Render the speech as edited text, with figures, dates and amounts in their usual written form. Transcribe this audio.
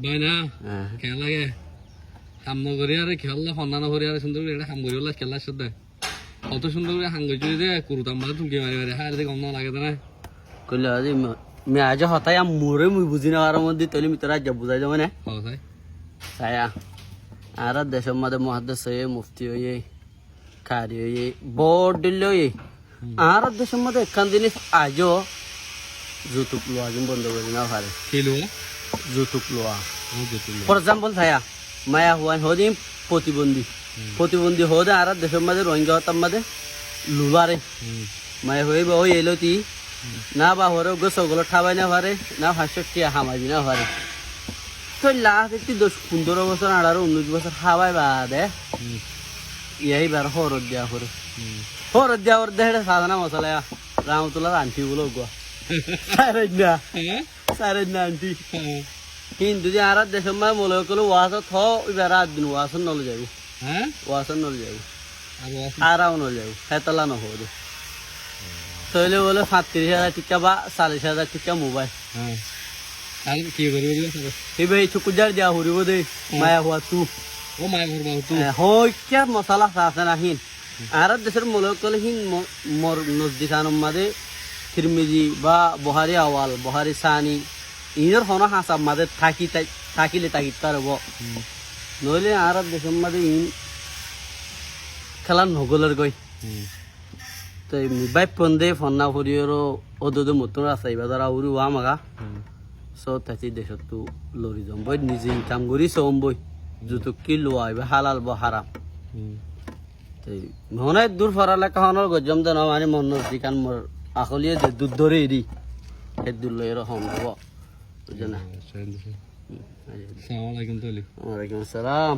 by না কেন লাগে কাম নগরি আর খেলা ফন্না নগরি আর সুন্দর করে হাম করি বলে খেলার সাথে কত সুন্দর করে হাঙ্গ চুরি দে কুরুতাম মাঝে তুমি মারি মারি হার দে গন্ধ লাগে না কইলে আজি মে আজ হতাই মোরে মুই বুঝি না আর মধ্যে তলি মিতরা যা বুঝাই যাবে না ভাই ছায়া আর দেশের মধ্যে মহাদেশ হয়ে মুফতি হয়ে খারি হয়ে বড় দিল হয়ে আর দেশের মধ্যে একখান জিনিস আজও যৌতুক লোয়া যেন বন্ধ করে না পারে খেলো যৌতুক লোয়া ফর এক্সাম্পল ছায়া মায়া হুয়ান হদিন প্রতিবন্ধী হদে আর দেশের মধ্যে রোহিঙ্গা হতাম মধ্যে লুলারে মায়া হয়ে বা ওই এলো তি না বা হরে গোসগুলো ঠাবাই না পারে না 500 হামাজি না পারে তো লাস্ট একটি 10-15 বছর 18-19 বছর হাওয়াই বাদে ইয়াই বার হরদ দেওয়া ওর দেহে সাধারণ মশলা রামতুল্লাহ আন্টি বলো গো সারে না আন্টি কিন্তু যে আর দেশের মায় মনে করলো ওয়াশত হ এবার রাত দিন ওয়াশন নলে যাবো ওয়াশন নলে যাবো আরাও নলে যাবো হেতলা নহরে তইলে বলে 35,000 টাকা বা 40,000 টাকা মোবাইল আর কি করবে এই ভাই চুকুজার দিয়া হরিব দে মায়া হওয়া তু ও মায়া করবা তু হই কি মশলা আছে না হিন আর দেশের মূলক কলে হিন মর নজদিকানোর মাঝে তিরমিজি বা বহারি আওয়াল বহারি সানি ইনর হন হাসাব মাঝে থাকিলে তাকি পারব নইলে আর দেশের মাঝে ইন খেলা নগলের গই তো বাই পন্দে ফন্না ফুরিয়রও ওদে মতন আছে এবার উড়ি ওয়া মাগা সো তাতে দেশত তো লরি যাম বই নিজে ইনকাম করি সম বই যুতো কি লোয়া বা হালাল বা হারাম তাই মনে দূর ফরালে কাহনের গজম দেন মানে মন নজদিকান মোর আকলিয়ে দুধ ধরে এরি সেই দূর লই রকম হব বুঝে না আসসালামু আলাইকুম তাহলে ওয়ালাইকুম আসসালাম